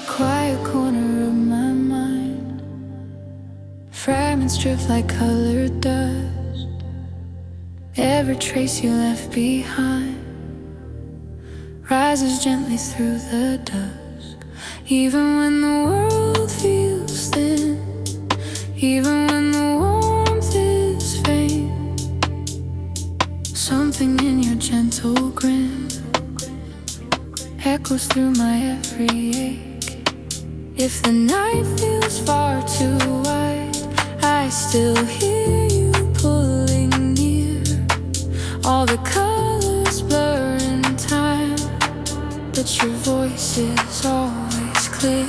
the quiet corner of my mind, fragments drift like colored dust. Every trace you left behind rises gently through the dusk. Even when the world feels thin, even when the warmth is faint, something in your gentle grin echoes through my every ache. If the night feels far too wide, I still hear you pulling near. All the colors blur in time, but your voice is always clear.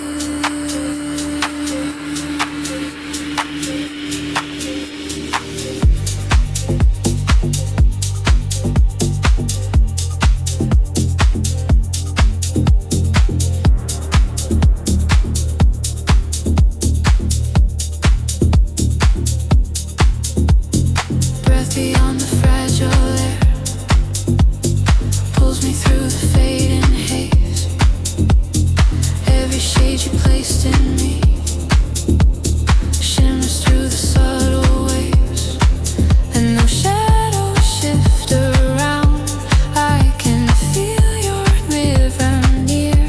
Beyond the fragile air pulls me through the fading haze. Every shade you placed in me shimmers through the subtle waves, and those shadows shift around. I can feel your river near.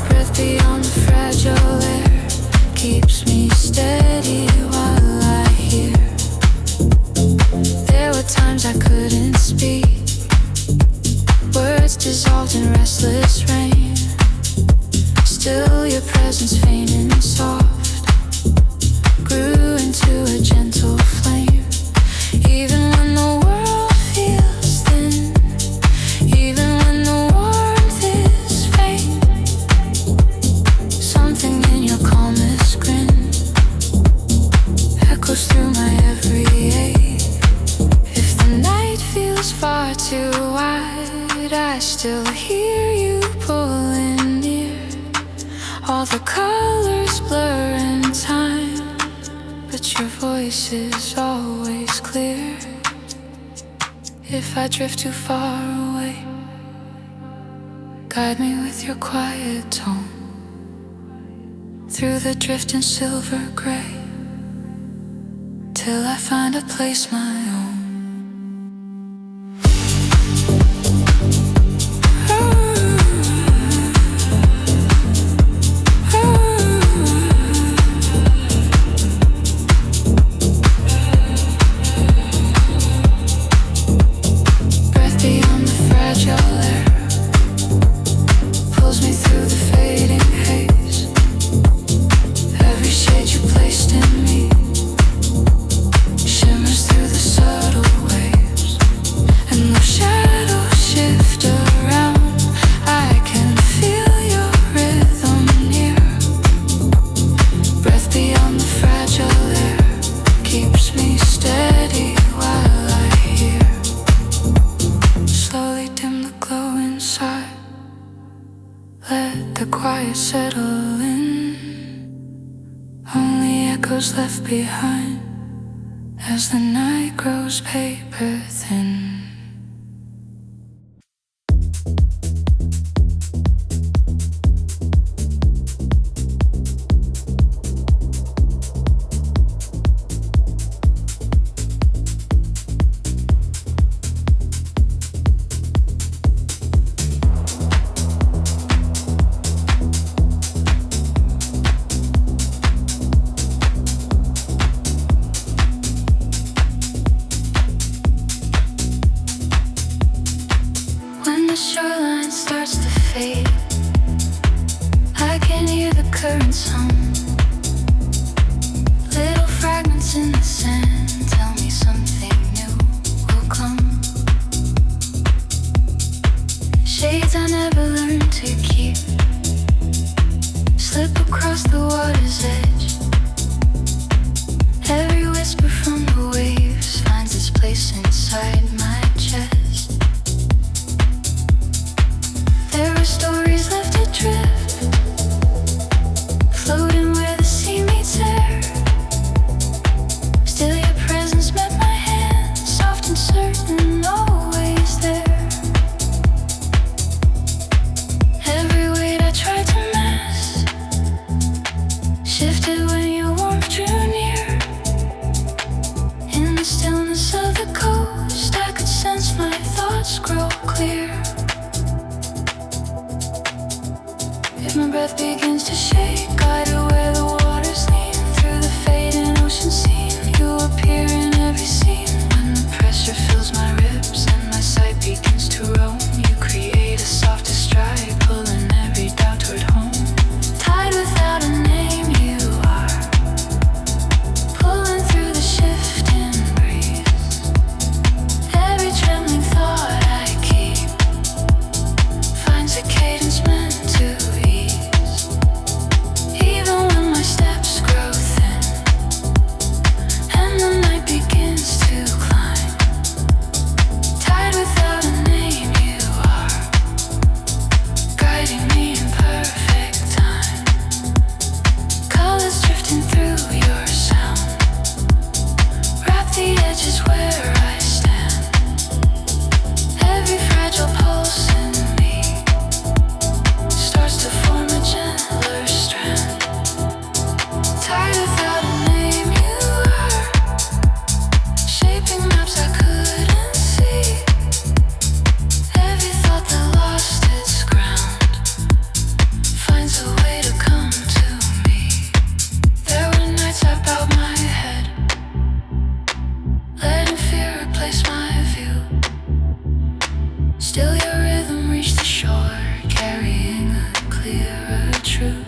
Breath beyond the fragile air keeps me steady while I hear. There were times I couldn't speak, words dissolved in restless rain. Still your presence, faint and soft, grew into a gentle flame. Even when the world feels thin, even when the warmth is faint, something in your calmest grin echoes through my every ache. If the night feels far too wide, I still hear you pulling near. All the colors blur in time, but your voice is always clear. If I drift too far away, guide me with your quiet tone through the drifting silver gray, till I find a place my own. Breath beyond the fragile air pulls me through the fading haze. Every shade you placed in me shimmers through the subtle waves, and the shadows shift around. I can feel your rhythm near. Breath beyond the fragile air keeps me steady while I hear. Slowly dim the glow inside, let the quiet settle in. Only echoes left behind as the night grows paper thin. When the shoreline starts to fade, I can hear the currents hum. Little fragments in the sand tell me something new will come. Shades I never learned to keep slip across the water's edge. Every whisper from the waves finds its place inside my chest. There are stories left adrift, floating where the sea meets air. Still your presence met my hand, soft and certain, always there. Every weight I tried to If my breath begins to shake, guided where the waters lean, through the fading ocean scene, you appear in every scene. When the pressure fills my ribs and my sight begins to roam, you create a softest stride, pulling every doubt toward home. Tide without a name, you are pulling through the shifting breeze. Every trembling thought I keep finds a cadence meant to ease. Even when my steps grow thin and the night begins to climb, tide without a name, you are guiding me in perfect time. Colors drifting through your sound, wrap the edges where I stand. Every fragile pulse in me starts to form a gentler strand. Tired without a name, you are shaping maps I couldn't see. Every thought that lost its ground finds a way to come to me. There were nights I bowed my head, letting fear replace my view. Still your rhythm reached the shore, carrying a clearer truth.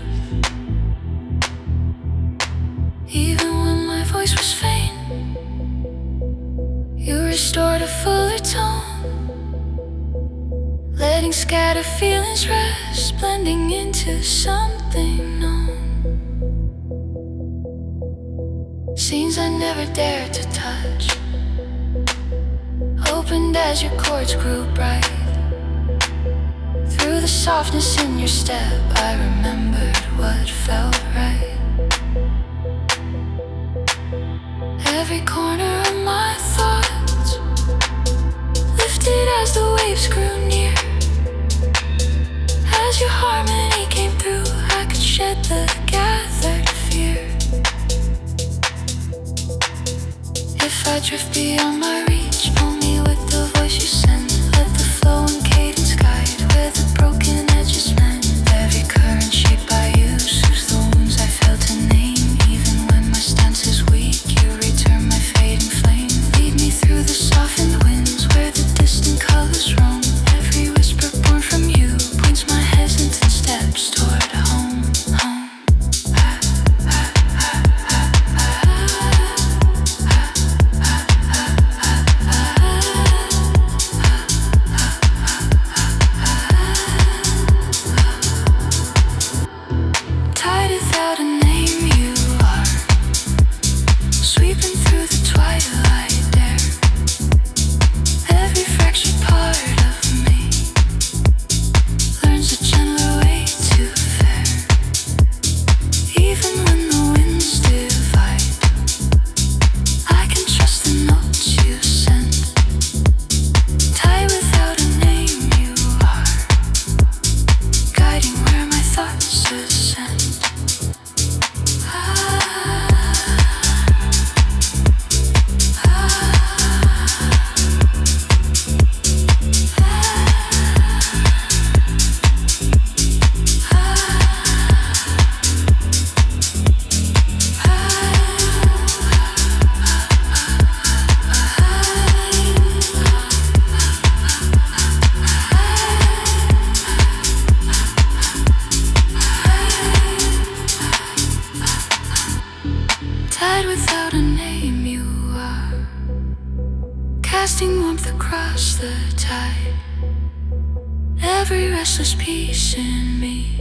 Even when my voice was faint, you restored a fuller tone, letting scattered feelings rest, blending into something known. Scenes I never dared to touch opened as your chords grew bright. Through the softness in your step, I remembered what felt right. Every corner of my thoughts lifted as the waves grew near. As your harmony came through, I could shed the gathered fear. If I drift beyond my reach, pull me with the voice you send. Let the flow and cadence guide where the broken edges mend. Every current shaped by you soothes the wounds I failed to name. Even when my stance is weak, you return my fading flame. Lead me through the softened winds where the distant colors roam. Every whisper born from you points my hesitant steps toward home, home. Tide without a name, you are sweeping through the twilight there. Every fractured part of me learns a gentler way to fare. Even when the winds divide, I can trust the notes you send. Tide without a name, you are guiding where my thoughts ascend. Tide without a name, you are casting warmth across the tide. Every restless piece in me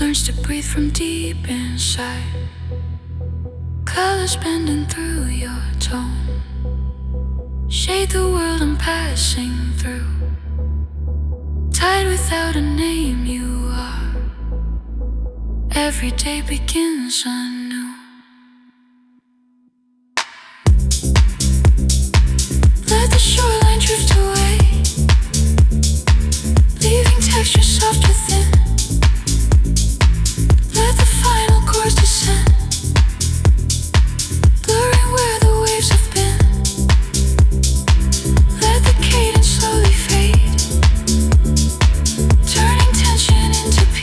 learns to breathe from deep inside. Colors bending through your tone shade the world I'm passing through. Tide without a name, you are. Every day begins anew. Let the shoreline drift away, leaving texture soft within. Let the final chords descend, blurring where the waves have been. Let the cadence slowly fade, turning tension into peace.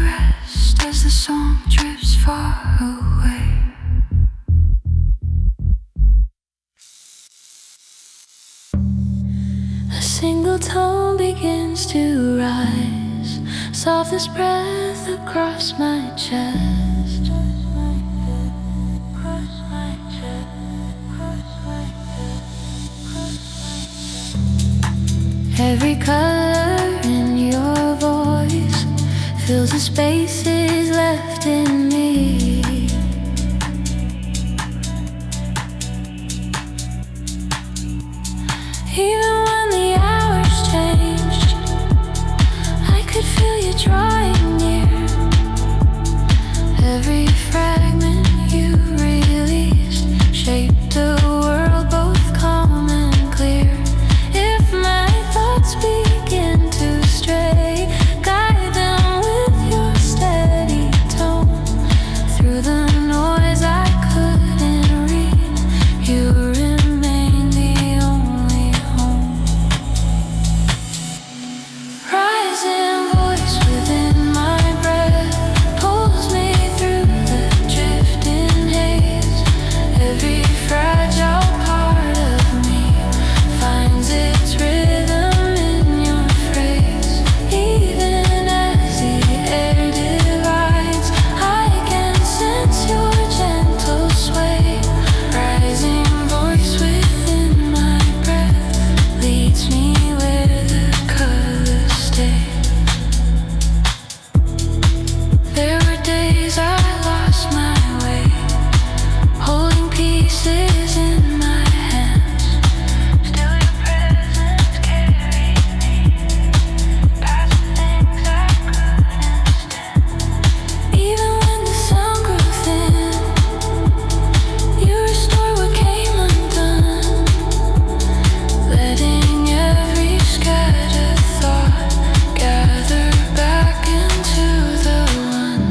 rest as the song drifts far away. A single tone begins to rise, softest breath across my chest. Every color in your voice fills the spaces left in me. Even when the hours changed, I could feel you drawing near. Every fragment you released shaped a world both calm and clear. If my thoughts begin to stray, guide them with your steady tone. Through the noise I couldn't read, you remain the only home. Rising voice within my breath pulls me through the drifting haze. Every fragile part of me finds its rhythm in your phrase. Even as the air divides, I can sense your gentle sway. Rising voice within my breath leads me where the colors stay. There were days I lost my way, holding pieces in my hands. Still your presence carried me past the things I couldn't stand. Even when the sun grew thin, you restored what came undone, letting every scattered thought gather back into the one.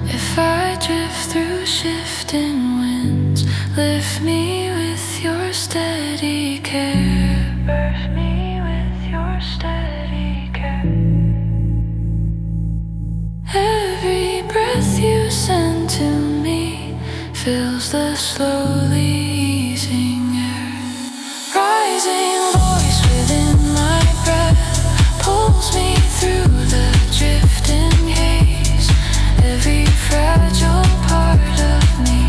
If I drift through shifting winds, lift me with your steady care. Birth me with your steady care. Every breath you send to me fills the slowly easing air. Rising voice within my breath pulls me through the drifting haze. Every fragile part of me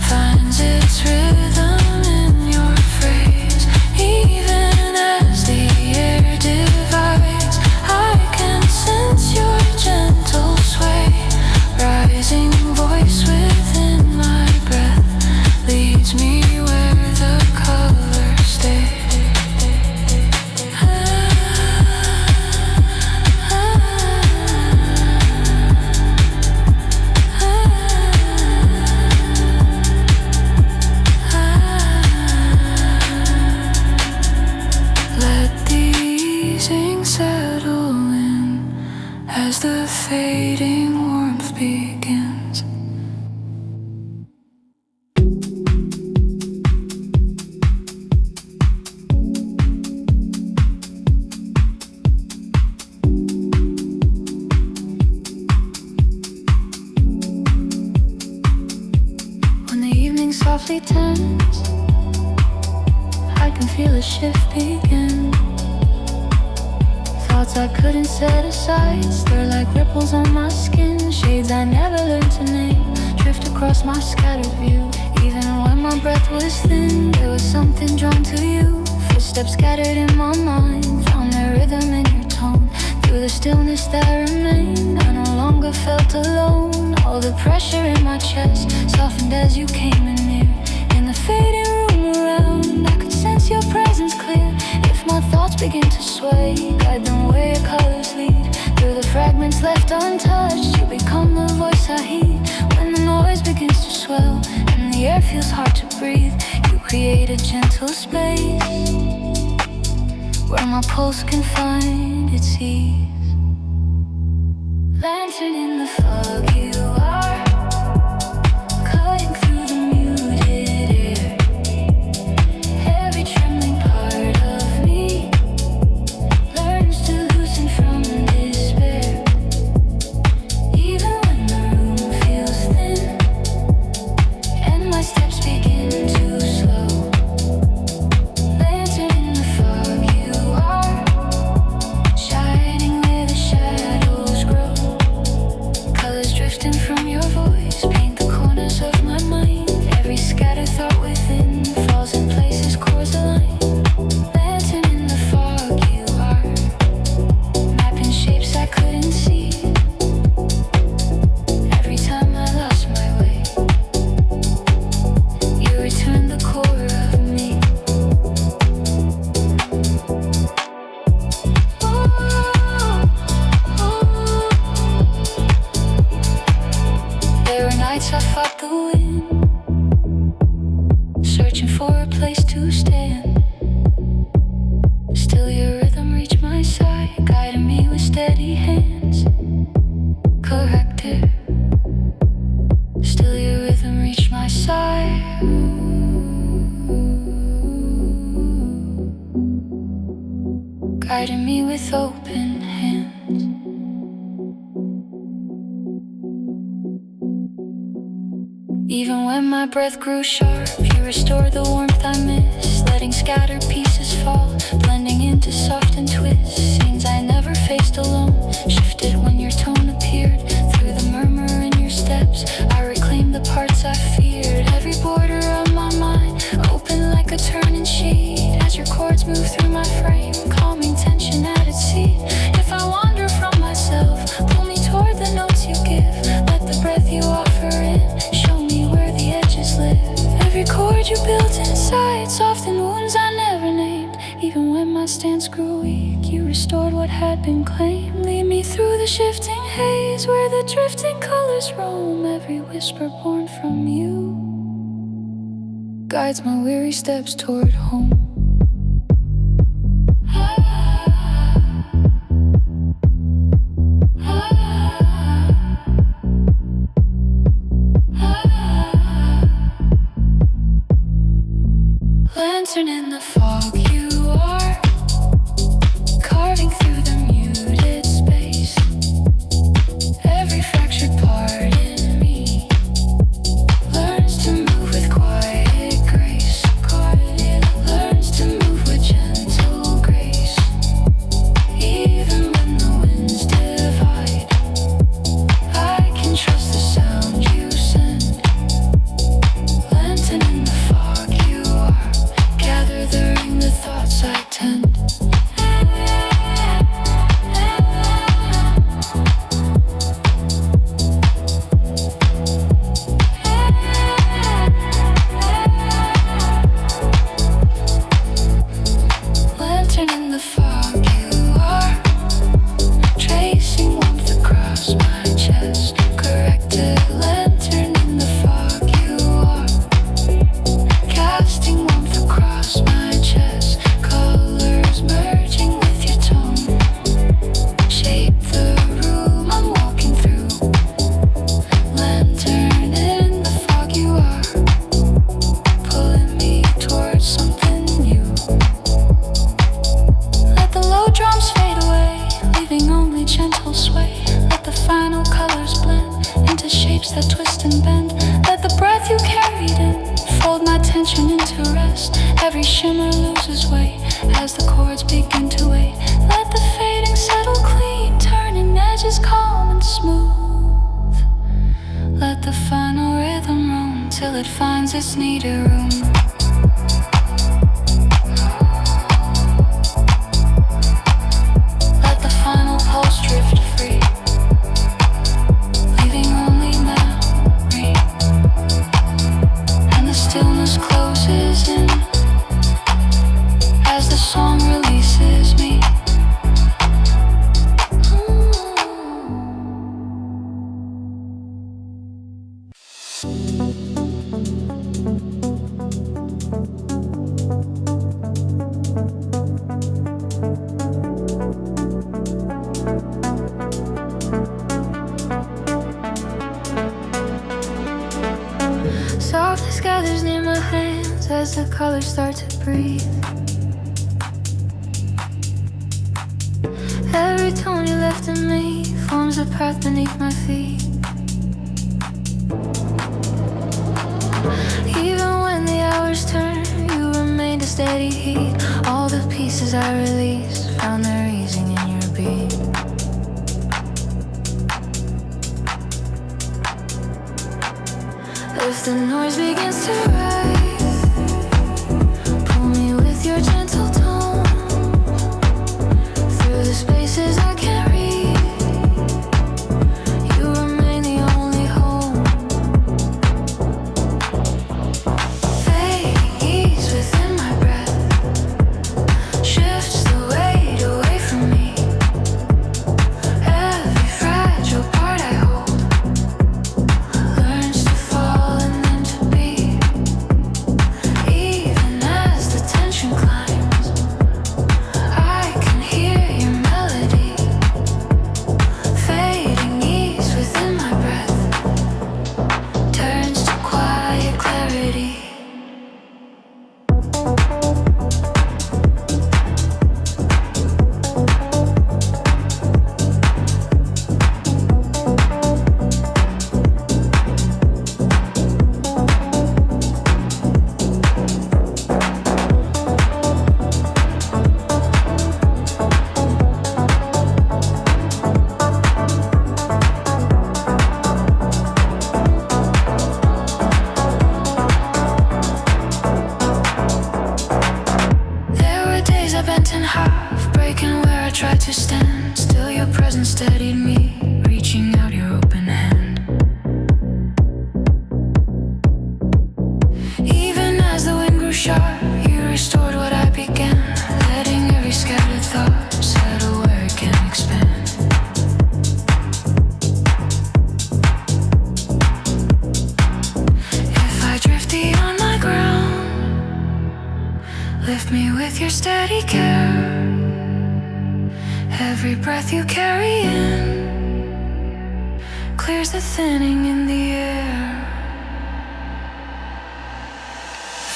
finds its rhythm in your phrase. Even as the air divides, I can sense your gentle sway. Rising voice within my breath leads me where the colors stay. Let the easing settle in as the fading warmth begins. When the evening softly turns, I can feel a shift begin. Thoughts I couldn't set aside stir like ripples on my skin. Shades I never learned to name drift across my scattered view. Even when my breath was thin, there was something drawn to you. Footsteps scattered in my mind found their rhythm in your tone. Through the stillness that remained, I no longer felt alone. All the pressure in my chest softened as you came in near. In the fading room around, I could sense your presence clear. If my thoughts begin to sway, guide them where your colors lead. Through the fragments left untouched, you become the voice I heed. When the noise begins to swell and the air feels hard to breathe, you create a gentle space where my pulse can find its ease. Lantern in the fog, you are cutting through the muted air. Every trembling part of me learns to loosen from despair. sky, guiding me with steady hands. Corrected. Still your rhythm reached my side. Guiding me with open hands. Even when my breath grew sharp, you restored the warmth I missed, letting scattered pieces fall, blending into soft and twists. Scenes I never faced alone, shifted when your tone appeared. Through the murmur in your steps, I reclaimed the parts I feared. Every border of my mind, open like a turning sheet. As your chords move through my frame, calming tension at its seat. If I wander from myself, pull me toward the notes you give. Let the breath you offer in show me where the edges live. Every chord you built inside softened wounds I never named. Even when my stance grew weak, you restored what had been claimed. Lead me through the shifting haze where the drifting colors roam. Every whisper born from you guides my weary steps toward home. Lantern in the fog, you are carving through the muted space. Every fractured part in me learns to move with quiet grace. Learns to move with gentle grace. Even when the winds divide, I can trust the sound you send. Lantern in the fog, you are gathering the thoughts I tend. Lantern in the fog, you are tracing warmth across my chest. Corrected. Lantern in the fog, you are casting warmth across my chest. Colors merging with your tone shape the room I'm walking through. Lantern in the fog, you are pulling me towards something new. Let the low drums fade away, leaving only gentle sway. Let the final colors blend into shapes that twist and bend. Let the breath you carried in fold my tension into rest. Every shimmer loses weight as the chords begin to wait. Let the fading settle clean, turning edges calm and smooth. Let the final rhythm roam till it finds its needed room. Let the final pulse drift free, leaving only memory. And the stillness closes in as the song releases me. Softness gathers near my hands as the colors start to breathe. Every tone you left in me forms a path beneath my feet. Even when the hours turn, you remained a steady heat. All the pieces I released found their easing in your beat. If the noise begins to rise, pull me with your gentle tone through the spaces I can't read. You remain the only home. Fades within my breath, shifts the weight away from me. Every fragile part I hold learns to fall and then to be. Even as the tension climbs, I can hear your melody. to stand. Still your presence steadied me, reaching out your open hand. Even as the wind grew sharp, you restored what I began, letting every scattered thought settle where it can expand. If I drift beyond my ground, lift me with your steady care. Every breath you carry in clears the thinning in the air.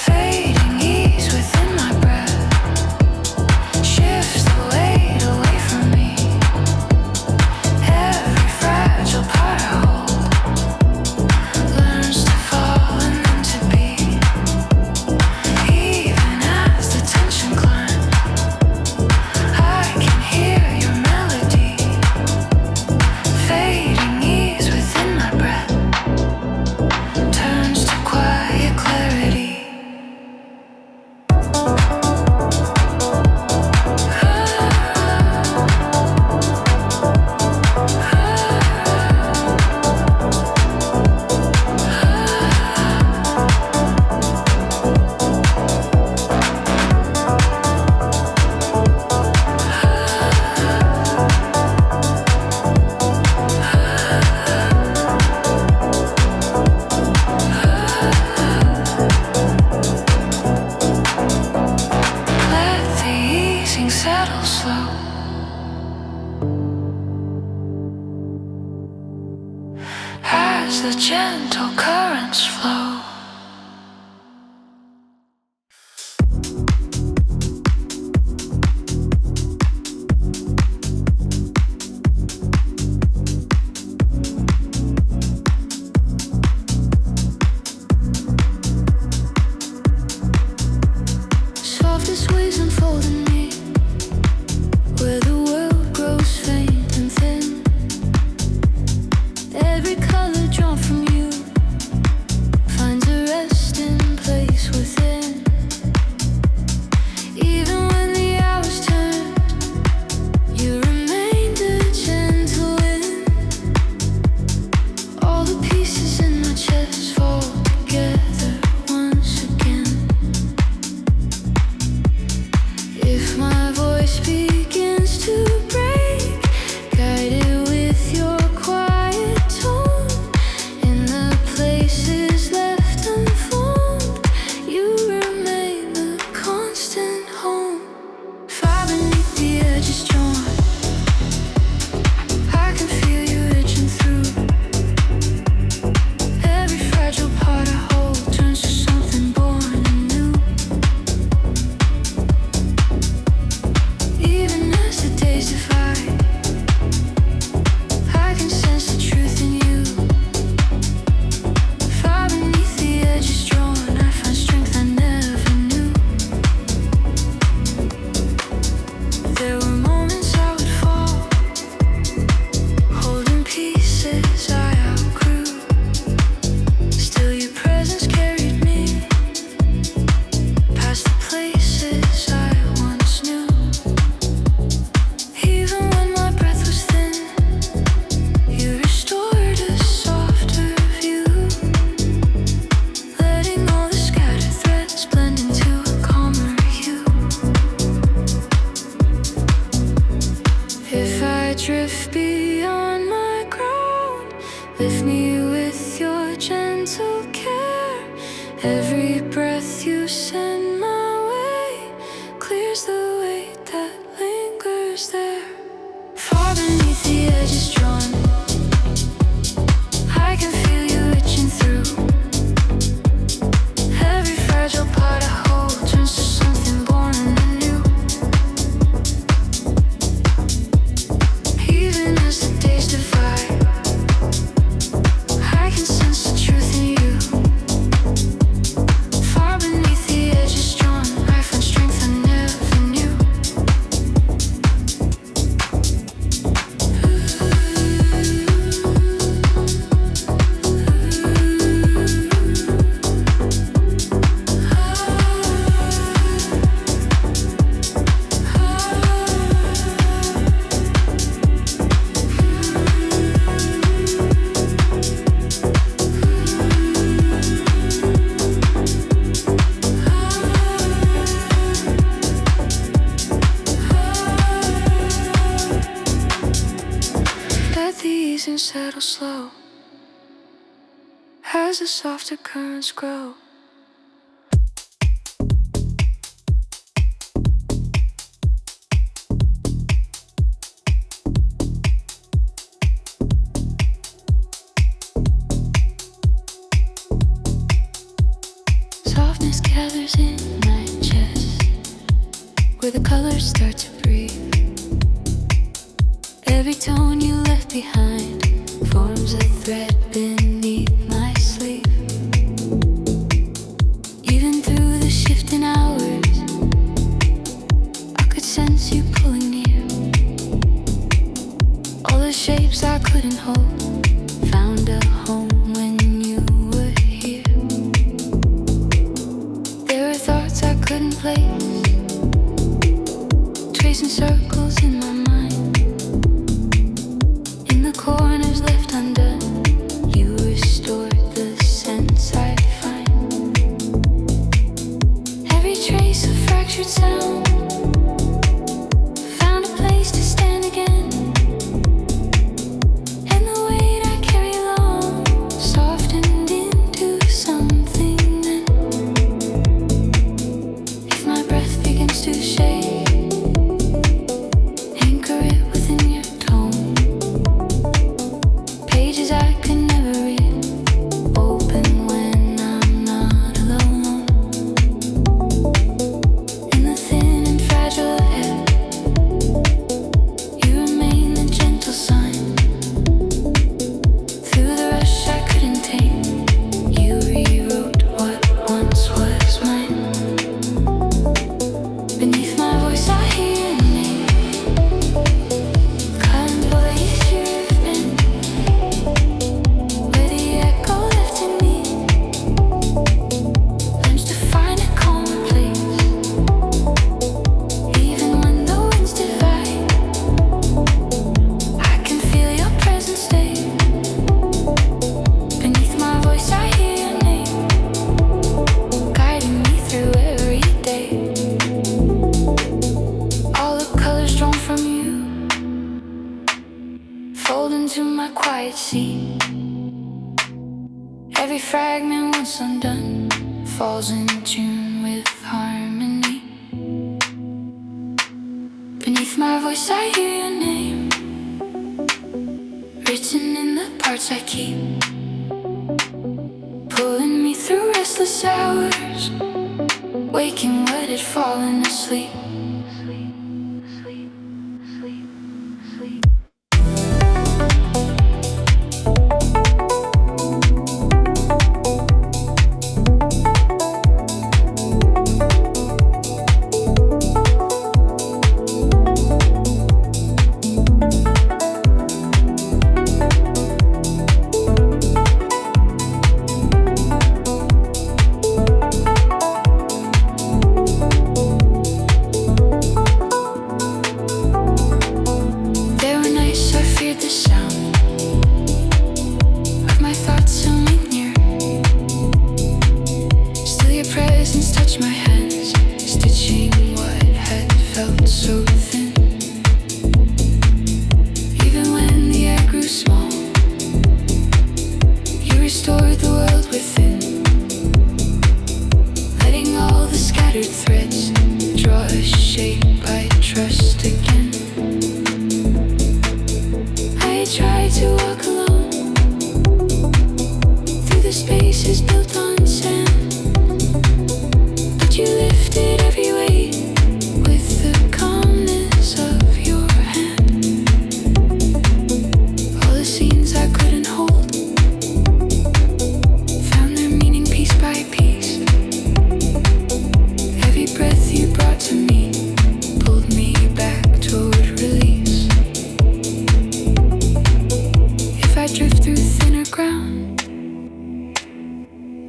Fading ease within my breath shifts the weight away from me. Every fragile part I hold learns to fall and then to be. Even as the tension climbs, I can hear your melody. Fading ease within my breath turns to quiet clarity. Let the easing settle slow. As the gentle currents flow. Softest waves unfolding me, where the world grows faint and thin. Every color drawn from you finds a resting place within. Even when the hours turn, you remain the gentle wind. All the pieces in my chest fall together once again. If my voice begins to break, guide it with your quiet tone. In the places left unformed, you remain the constant home. Fire beneath the edges drawn, I can feel you reaching through. Every fragile part I hold turns to something born anew. Even as the days divide, I can sense the truth in you. Far beneath the edges drawn, I find strength I never knew. There were moments I would fall, holding pieces I outgrew. Still your presence carried me past the places I once knew. Even when my breath was thin, you restored a softer view, letting all the scattered threads blend into a calmer hue. If I drift beyond my ground, lift me with your gentle care. Every breath you send my way clears the weight that lingers there. Far beneath the edges drawn, I can feel you reaching through. Every fragile part I hold turns to something born anew. Even as the days divide, I can sense the truth in you. Far beneath the edges drawn, I find strength I never knew. rising settle slow as the softer currents grow. Softness gathers in my chest, where the colors start to breathe. Every tone you left behind forms a thread beneath my sleeve. Even through the shifting hours, I could sense you pulling near. All the shapes I couldn't hold found a home when you were here. There were thoughts I couldn't place, tracing circles in my mind. Corners left undone, you restored the sense I find. Every trace of fractured sound found a place to stand again. And the weight I carry long softened into something then. If my breath begins to shake, anchor it within your tone. Pages I could never read, open when I'm not alone. In the thin and fragile air, you remain the gentle sign. Through the rush I couldn't tame, you rewrote what once was mine. Beneath my voice I hear your name, kind voice you've been. Where the echo left in me learns to find a calmer place. Even when the winds divide, I can feel your presence stay. Beneath my voice I hear your name, guiding me through every day. All the colors drawn from you fold into my quiet sea. Every fragment once undone falls in tune with harmony. Beneath my voice I hear your name, written in the parts I keep, pulling me through restless hours, waking what had fallen asleep.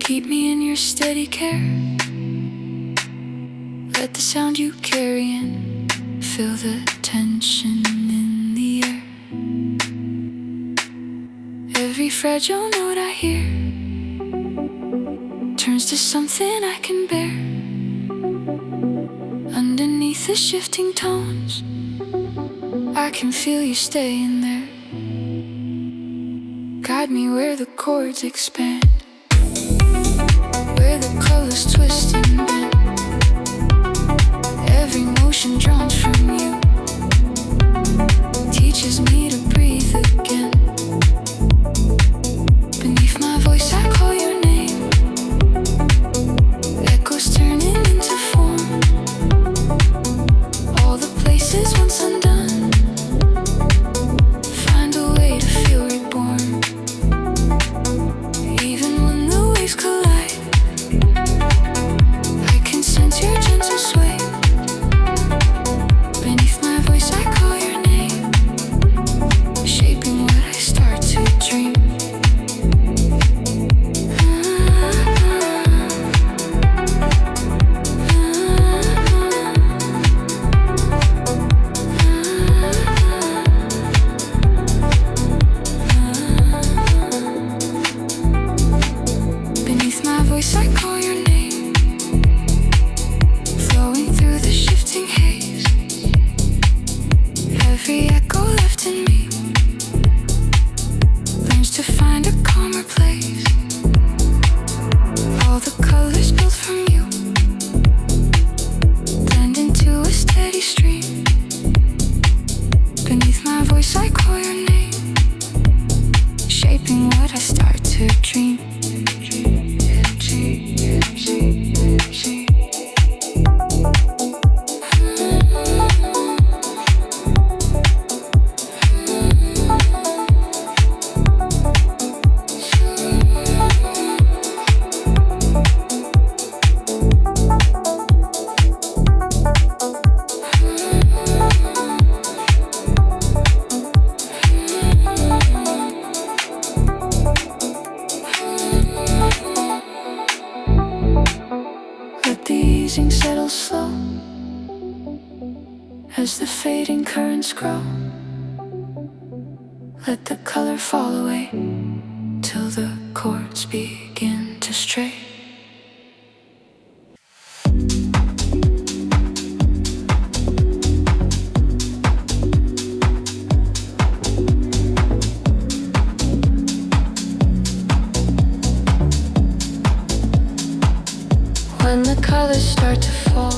Keep me in your steady care. Let the sound you carry in feel the tension in the air. Every fragile note I hear turns to something I can bear. Underneath the shifting tones, I can feel you staying there. Guide me where the chords expand, where the colors twist and bend. Every motion drawn from you teaches me to breathe again. Beneath my voice I call your name, echoes turning into form. All the places once undone find a way to feel reborn. Even when the waves collide, I can sense your gentle sway. Beneath my voice I call your name, shaping what I start to dream. Beneath my voice I call your name, flowing through the shifting haze. Every echo left in me learns to find a calmer place. All the colors built from you blend into a steady stream. Beneath my voice I call your name, shaping what I start to dream. Let the easing settle slow as the fading currents grow. Let the color fall away till the chords begin to stray. When the colors start to fall,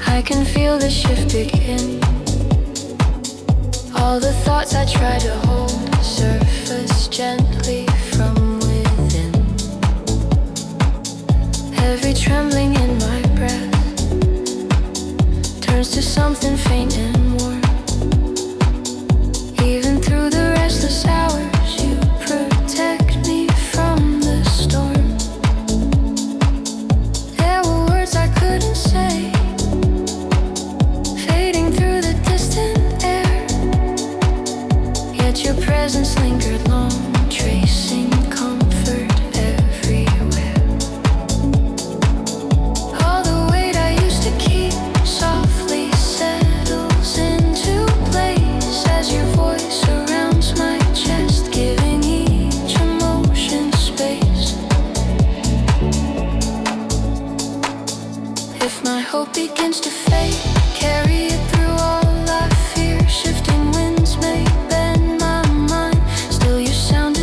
I can feel the shift begin. All the thoughts I try to hold surface gently from within. Every trembling in my breath turns to something faint and warm. Even through the restless hours, you protect me from the storm. There were words I couldn't say, fading through the distant air. Yet your presence lingered long, tracing comfort everywhere. All the weight I used to keep softly settles into place as your voice surrounds my chest, giving each emotion space. If my hope begins to fade, carry it through all I fear. Shifting winds may bend my mind, still your sound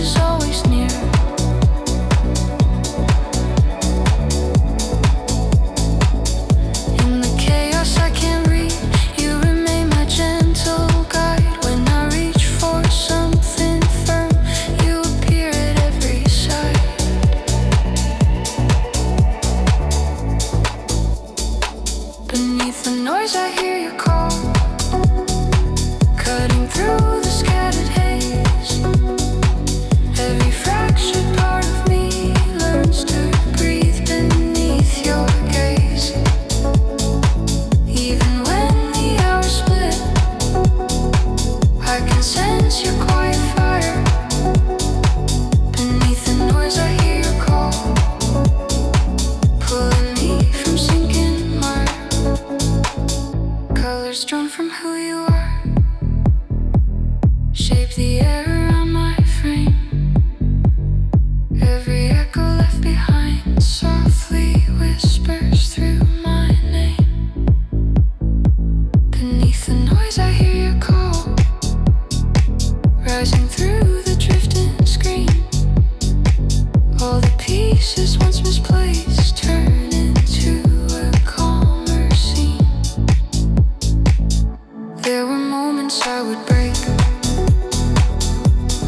promise I would break,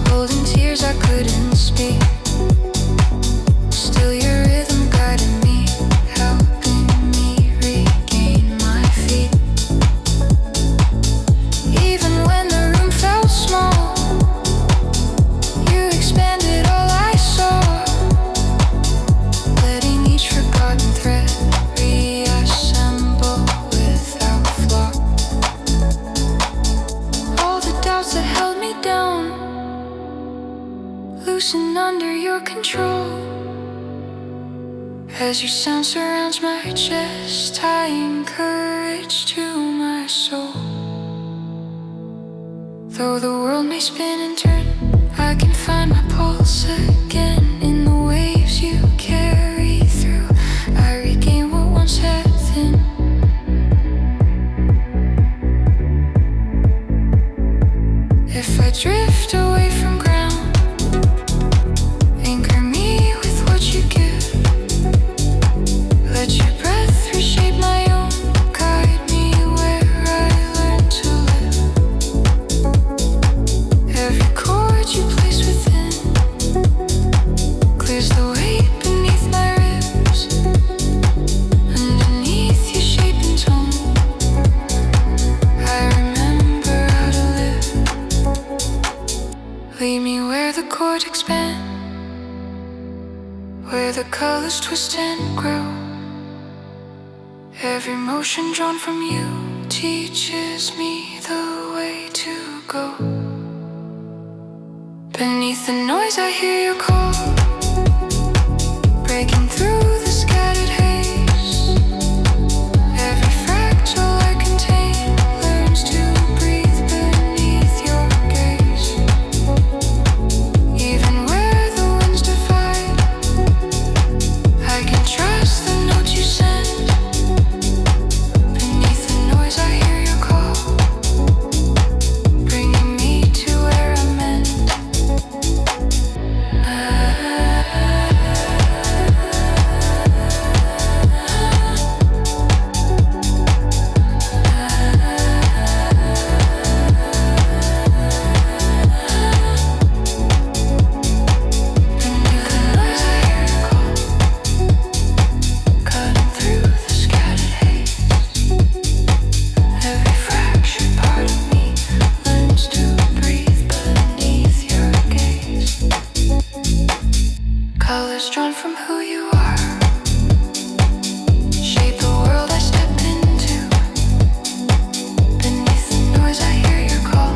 holding tears I couldn't speak. Still your rhythm guided me, helping me regain my feet. Even when the room felt small, you expanded all I saw, letting each forgotten thread reassemble without flaw. All the doubts that held me down loosen under your control, as your sound surrounds my chest, tying courage to my soul. Though the world may spin and turn, I can find my pulse again. In the waves you carry through, I regain what once had thin. If I drift away from ground, anchor me with what you give. Let your breath reshape my own, guide me where I learn to live. Every chord you place within clears the weight beneath my ribs. Underneath your shape and tone, I remember how to live. Lead me where the chords expand, where the colors twist and grow. Every motion drawn from you teaches me the way to go. Beneath the noise I hear your call, breaking through the scattered haze. Every fractal I contain learns to breathe beneath your gaze. Even where the winds divide, I can trust the notes you send. Beneath the noise I hear your call, bringing me to where I'm meant. Colors drawn from who you are shape the world I step into. Beneath the noise I hear your call,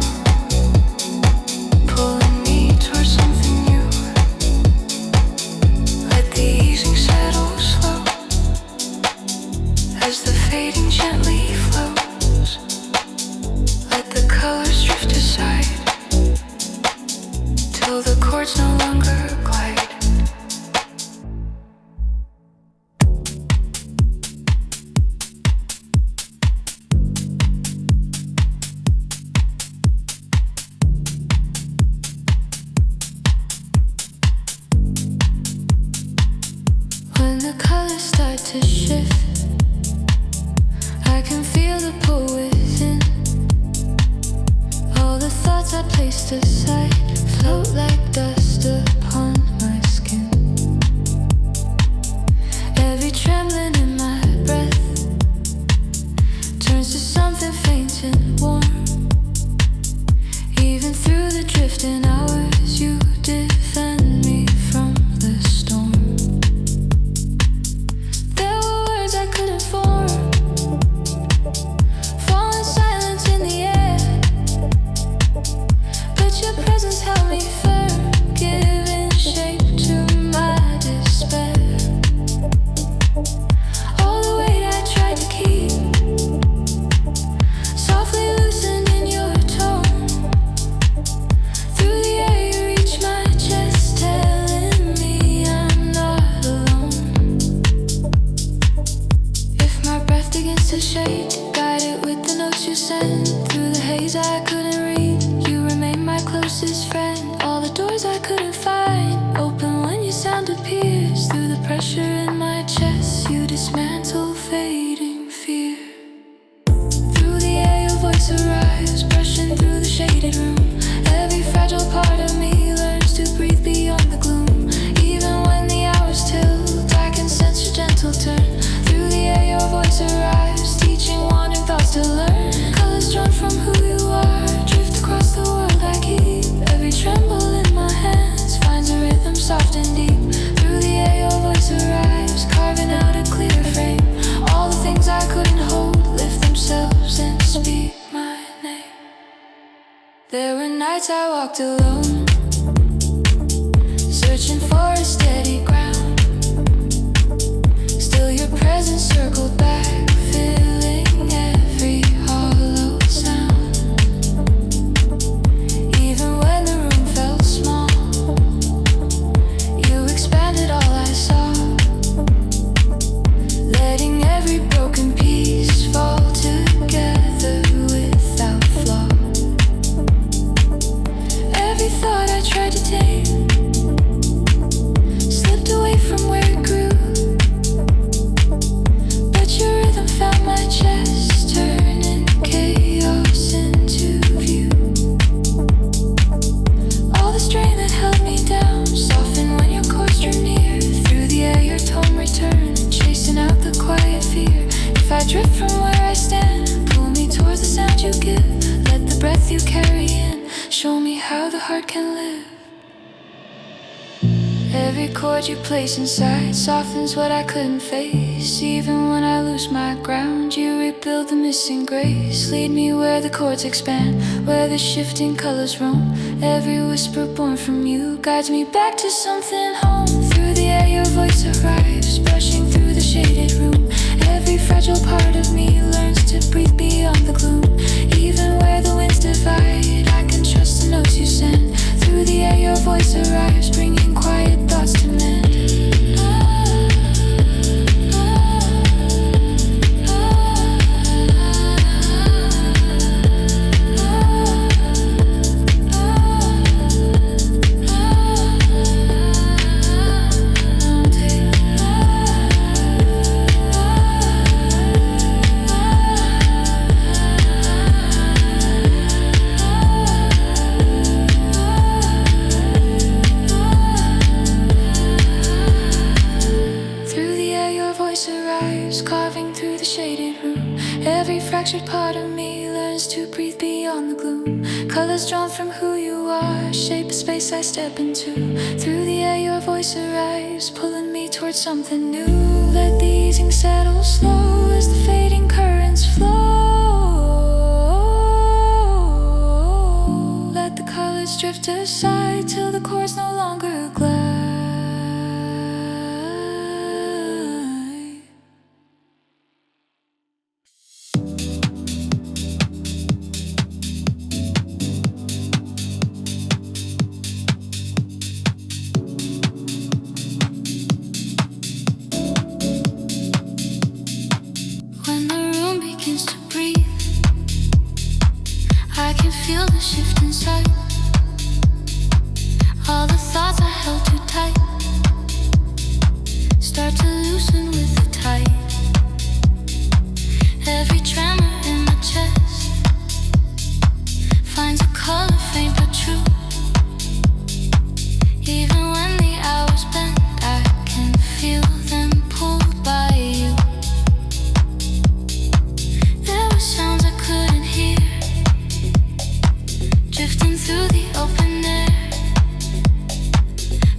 pulling me towards something new. Let the easing settle slow, as the fading gently flows. Let the colors drift aside, till the chords no longer glide. When the colors start to shift, I can feel the pull within. All the thoughts I placed aside float like dust upon my skin. Every trembling in my breath turns to something faint and warm. Even through the drifting hours, you defend me from the storm. There were words I couldn't form, falling silent in the air. But your presence held me firm, giving shape to my despair. All the weight I tried to keep softly loosened in your tone. Through the air you reach my chest, telling me I'm not alone. If my breath begins to shake, guide it with the notes you send. Through the haze I couldn't read, you remain my closest friend. All the doors I couldn't find open when your sound appears. Through the pressure in my chest, you dismantle fading fear. Through the air your voice arrives, brushing through There were nights I walked alone, searching for a steady ground. Still your presence circled back, filling every hollow sound. Even when the room felt small, you expanded all I saw, letting every broken piece fall together without flaw. Every thought I tried to tame slipped away from where it grew, but your rhythm found my chest, turning chaos into view. All the strain that held me down softened when your chords drew near. Through the air your tone returned, chasing out the quiet fear. If I drift from where I stand, pull me towards the sound you give. Let the breath you carry in show me how the heart can live. Every chord you place inside softens what I couldn't face. Even when I lose my ground, you rebuild the missing grace. Lead me where the chords expand, where the shifting colors roam. Every whisper born from you guides me back to something home. Through the air your voice arrives, brushing through the shaded room. Every fragile part of me learns to breathe beyond the gloom. Even where the winds divide, I can trust the notes you send. Through the air your voice arrives, bringing quiet thoughts to mend. Carving through the shaded room. Every fractured part of me learns to breathe beyond the gloom. Colors drawn from who you are shape a space I step into. Through the air your voice arrives, pulling me towards something new. Let the easing settle slow as the fading currents flow. Let the colors drift aside till the chords no longer glide. Feel the shift inside. All the thoughts I held too tight start to loosen with the tide. Every tremor in my chest finds a color faint but true. Even when the hours bend, I can feel them pulled by you. There were sounds I couldn't hear, drifting through the open air,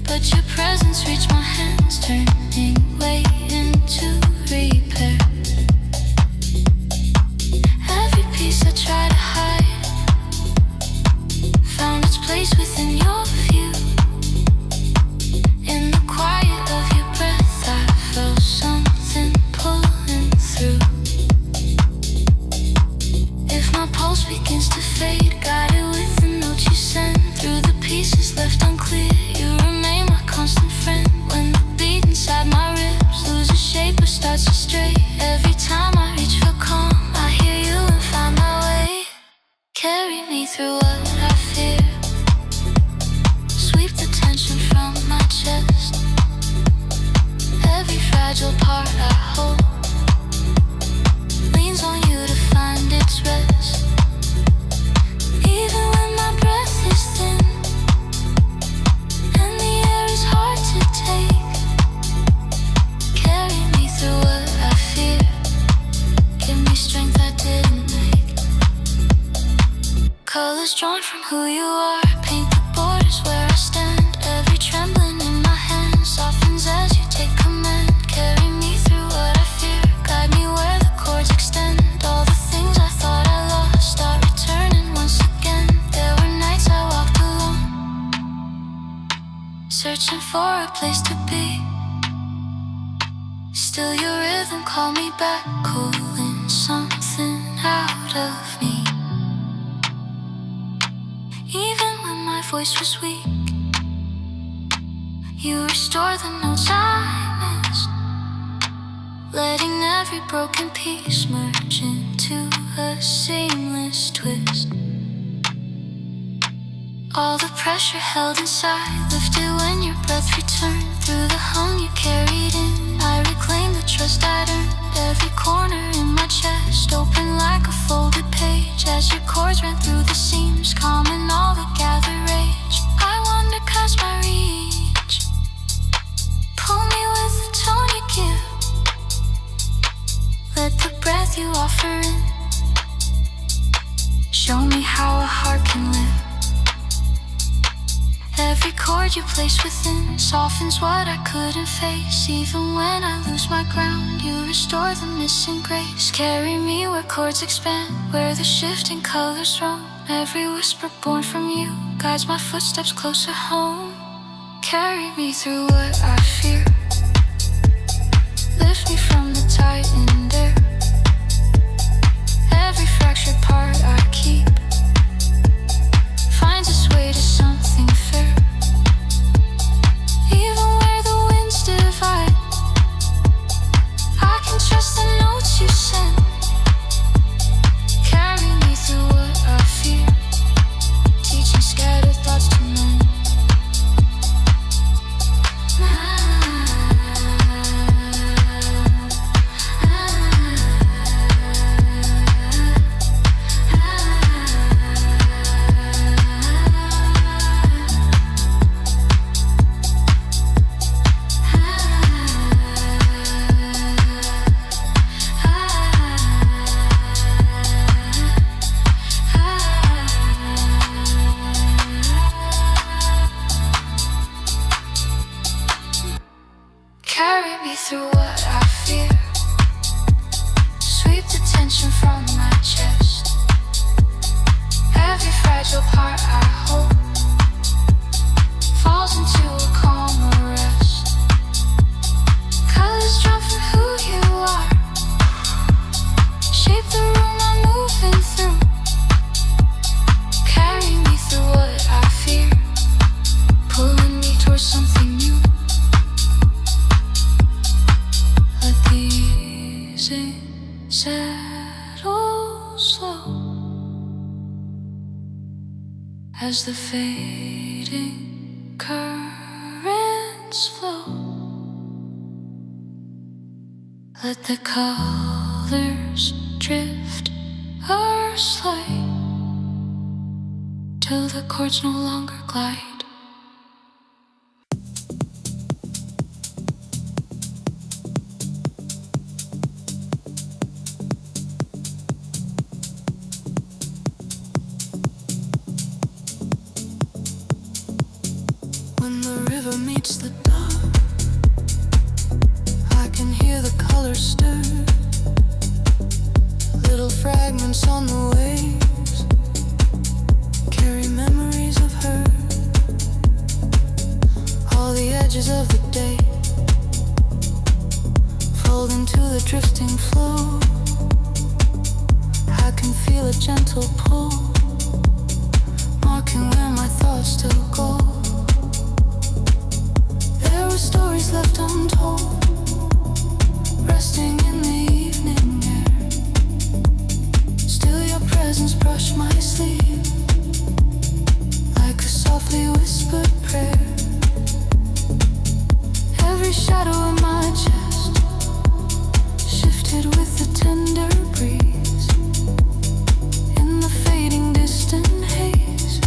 but your presence reached my hands, turning weight into repair. Every piece I try to hide found its place within your view. In the quiet of your breath, I felt something pulling through. If my pulse begins to fade, guided with the notes you send. Through the pieces left unclear, you remain my constant friend. When the beat inside my ribs loses shape or starts to stray, every time I reach for calm, I hear you and find my way. Carry me through what I fear, sweep the tension from my chest. Every fragile part I hold leans on you to find its rest. Even when my breath is thin and the air is hard to take, carry me through what I fear. Give me strength I didn't make. Colors drawn from who you are paint the borders where I stand. Every trembling in my hand softens as you take command. Carry me through what I fear, guide me where the chords extend. All the things I thought I lost start returning once again. There were searching for a place to be. Still your rhythm called me back, calling something out of me. Even when my voice was weak, you restored the notes I missed, letting every broken piece merge into a seamless twist. All the pressure held inside lifted when your breath returned. Through the hum you carried in, I reclaimed the trust I'd earned. Every corner in my chest opened like a folded page, as your chords ran through the seams, calming all the gathered rage. I wander past my reach, pull me with the tone you give, let the breath you offer in show me how a heart can live. Every chord you place within softens what I couldn't face. Even when I lose my ground, you restore the missing grace. Carry me where chords expand, where the shifting colors roam. Every whisper born from you guides my footsteps closer home. Carry me through what I fear, lift me from the tightened air. Every fractured part I keep finds its way to something fair. Even where the winds divide, I can trust the notes you send. Carry me through what I fear, teaching scattered thoughts to mend. Carry me through what I fear, sweep the tension from my chest. Every fragile part I hold falls into a calmer rest. Colors drawn from who you are shape the room I'm moving through. Carry me through what I fear, pulling me towards something new. Settle slow as the fading currents flow. Let the colors drift or slide till the chords no longer glide. When the river meets the dark, I can hear the colors stir. Little fragments on the waves carry memories of her. All the edges of the day fold into the drifting flow. I can feel a gentle pull, marking where my thoughts still go. There were stories left untold, resting in the evening air. Still your presence brushed my sleeve like a softly whispered prayer. Every shadow in my chest shifted with the tender breeze. In the fading distant haze,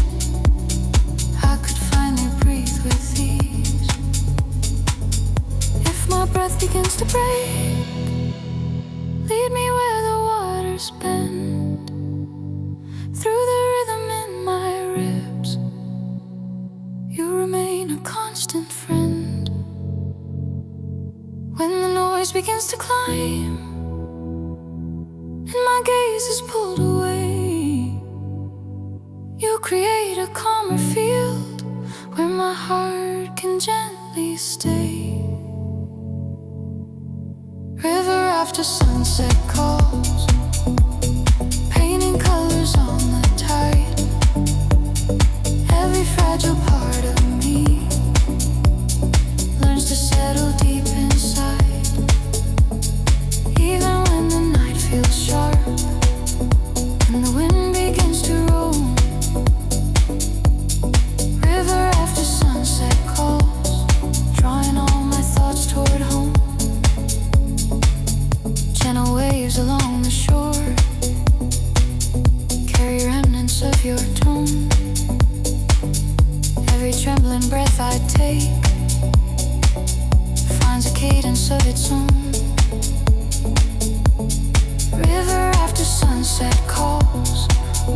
I could finally breathe with ease. If my breath begins to break, lead me where the waters bend. Through the rhythm in my ribs, you remain a constant friend. When the noise begins to climb and my gaze is pulled away, you create a calmer field where my heart can gently stay. River after sunset calls, painting colors on the tide. Every fragile part of me learns to settle deep inside. Even when the night feels sharp and the wind begins to roam, river after sunset calls, drawing all my thoughts toward home. Gentle waves along the shore carry remnants of your tone. Every trembling breath I take finds a cadence of its own. River after sunset calls,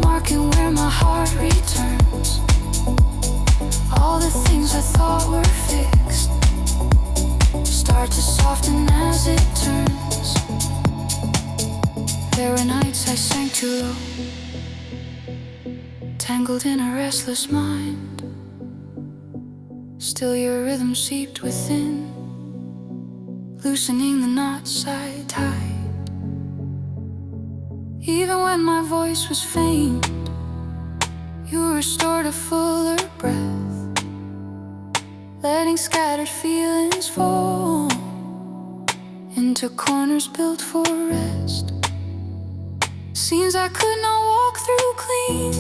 marking where my heart returns. All the things I thought were fixed start to soften as it turns. There were nights I sank too low, tangled in a restless mind. Still your rhythm seeped within, loosening the knots I tied. Even when my voice was faint, you restored a fuller breath, letting scattered feelings fall into corners built for rest. Scenes I could not walk through clean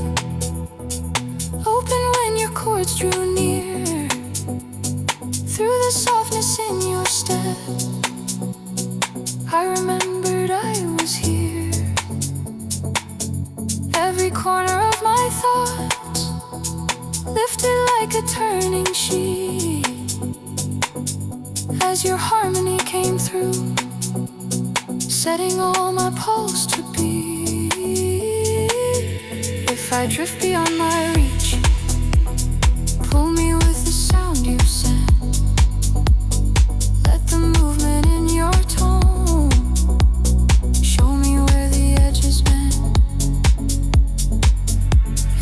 open when your chords drew near. Through the softness in your step, I remembered I was here. Every corner of my thoughts lifted like a turning sheet as your harmony came through, setting all my pulse to beat. If I drift beyond my reach, pull me with the sound you send. Let the movement in your tone show me where the edges bend.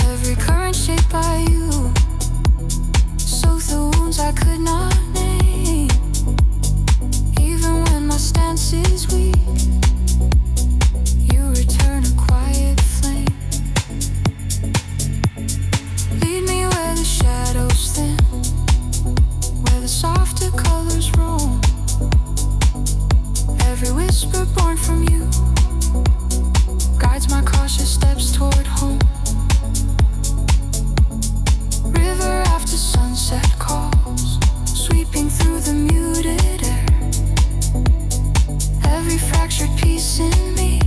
Every current shaped by you soothed the wounds I could not name. Even when my stance is weak, you return a quiet flame. Lead me where the shadows thin, where the softer colors roam. Every whisper born from you guides my cautious steps toward home. River after sunset calls, sweeping through the muted air. Every fractured piece in me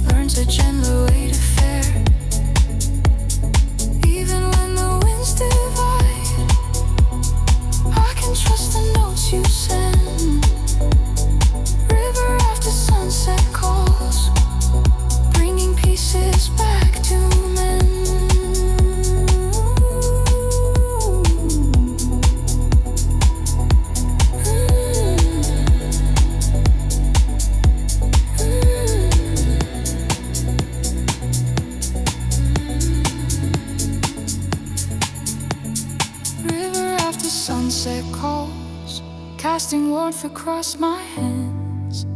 learns a gentler way to fare. Even when the winds divide, I can trust the notes you send. River after sunset calls, bringing pieces back to mend. River after sunset calls, casting warmth across my hands.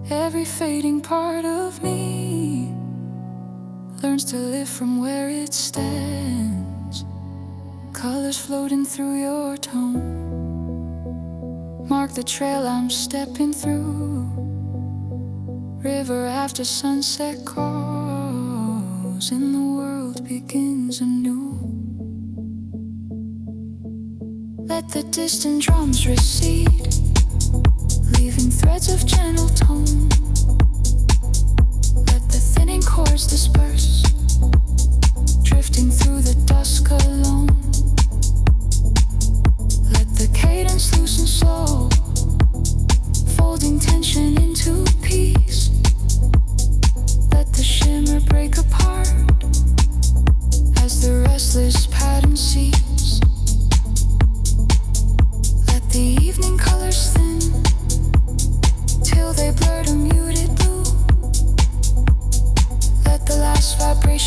Every fading part of me learns to live from where it stands. Colors floating through your tone mark the trail I'm stepping through. River after sunset calls, and the world begins anew. Let the distant drums recede, leaving threads of gentle tone. Let the thinning chords disperse, drifting through the dusk alone. Let the cadence loosen slow, folding tension into peace. Let the shimmer break apart as the restless pattern cease. Let the evening colors thin till they blur to muted blue. Let the last vibration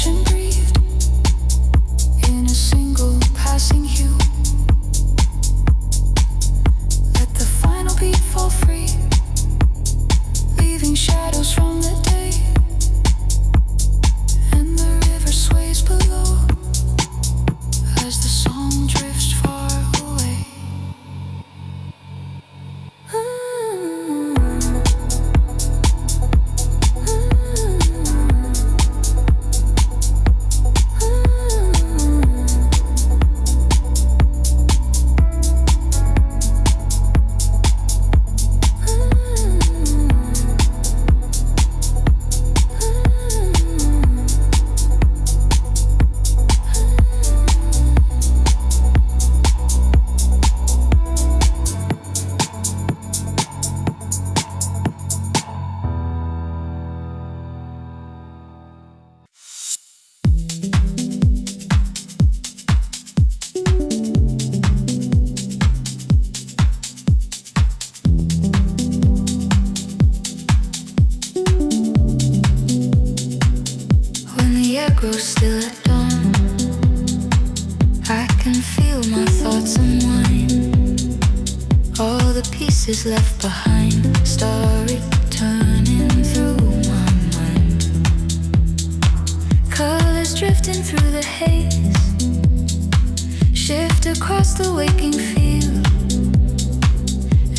still at dawn. I can feel my thoughts unwind. All the pieces left behind start returning through my mind. Colors drifting through the haze shift across the waking field.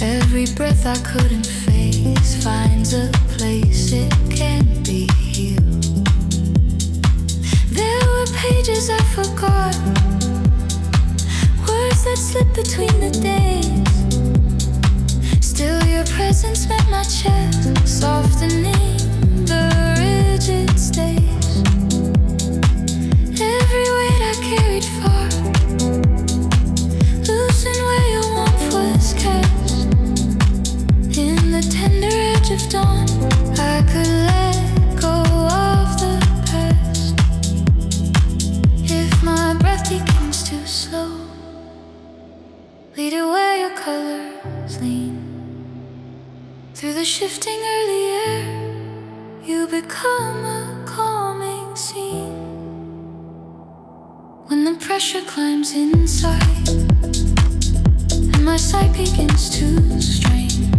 Every breath I couldn't face finds a place it can't be healed. There were pages I forgot, words that slip between the days. Still your presence met my chest, softening the rigid stays. Every weight I carried far, loosen where your warmth was cast. In the tender edge of dawn, I could let go of the past. If my breath becomes too slow, lead it where your colors lean. Through the shifting early air, you become a calming scene. When the pressure climbs inside and my sight begins to strain,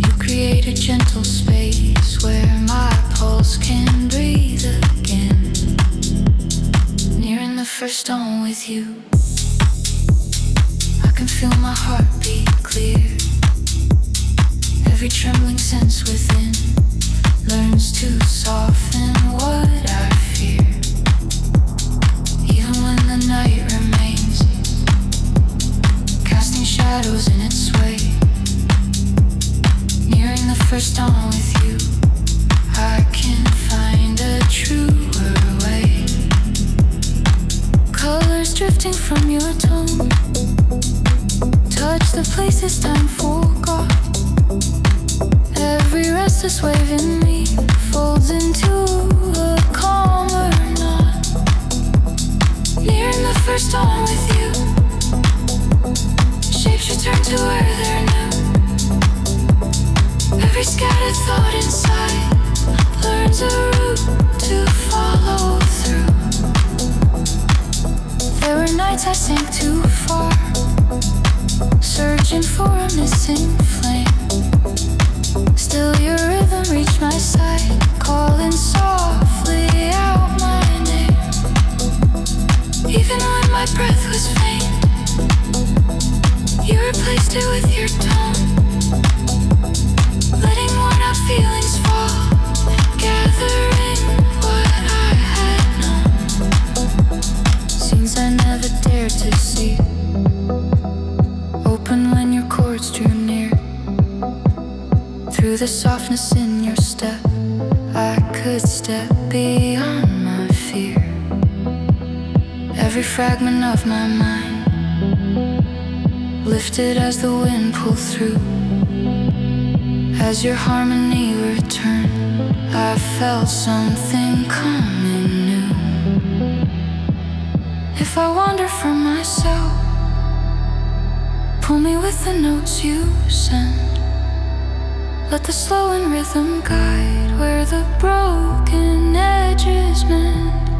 you create a gentle space where my pulse can breathe again. Nearing the first dawn with you, I can feel my heartbeat clear. Every trembling sense within learns to soften what I fear. Even when the night remains, casting shadows in its sway. Nearing the first dawn with you, I can find a truer way. Colors drifting from your tone touch the places time forgot. Every restless wave in me folds into a calmer knot. Nearing the first dawn with you, shapes return to where they're new. Every scattered thought inside learns a route to follow through. There were nights I sank too far, searching for a missing flame. Still your rhythm reached my side, calling softly out my name. Even when my breath was faint, you replaced it with your tone. Letting worn out feelings fall, gathering what I had known. Scenes I never dared to see, open when your chords drew near. Through the softness in your step, I could step beyond my fear. Every fragment of my mind lifted as the wind pulled through. As your harmony returned, I felt something coming new. If I wander from myself, pull me with the notes you send. Let the slow and rhythm guide where the broken edges mend.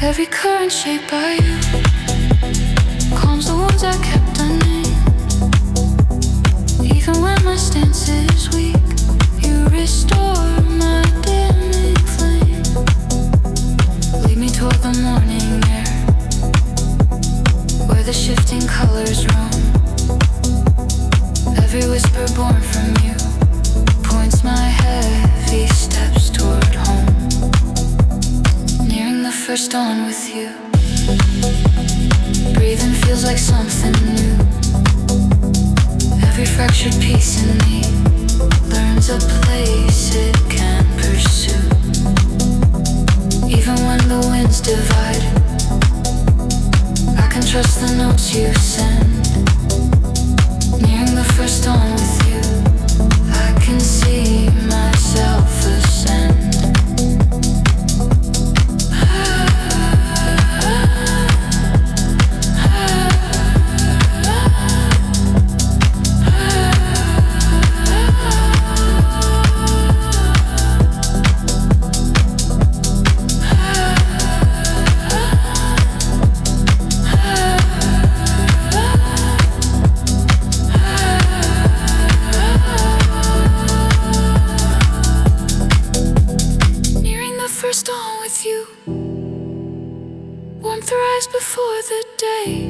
Every current shaped by you calms the wounds I kept unnamed. Even when my stance is weak, you restore my dimming flame. Lead me toward the morning air, where the shifting colors roam. Every whisper born from you points my heavy steps toward home. Nearing the first dawn with you, breathing feels like something new. Every fractured piece in me learns a place it can pursue. Even when the winds divide, I can trust the notes you send. Nearing the first dawn with you, I can see myself ascend. dawn with you. Warmth rise before the day.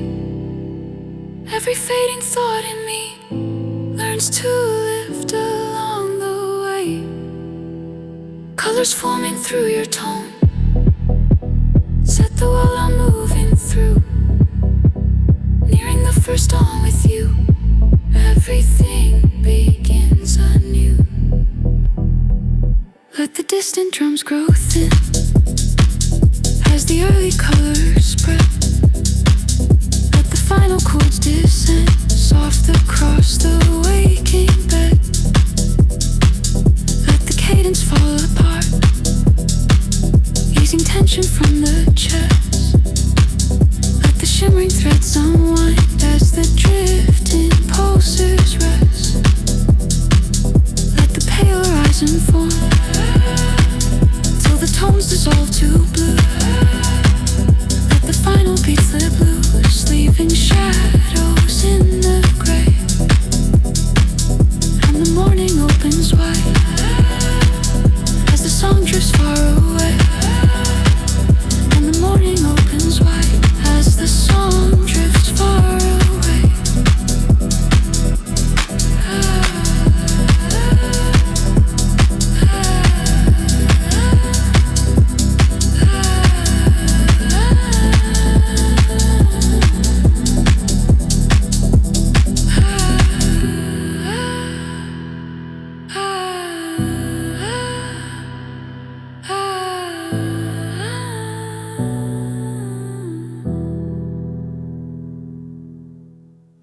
Every fading thought in me learns to lift along the way. Colors forming through your tone set the world I'm moving through. Nearing the first dawn with you, everything begins anew. Let the distant drums grow thin as the early colors spread. Let the final chords descend soft across the waking bed. Let the cadence fall apart, easing tension from the chest.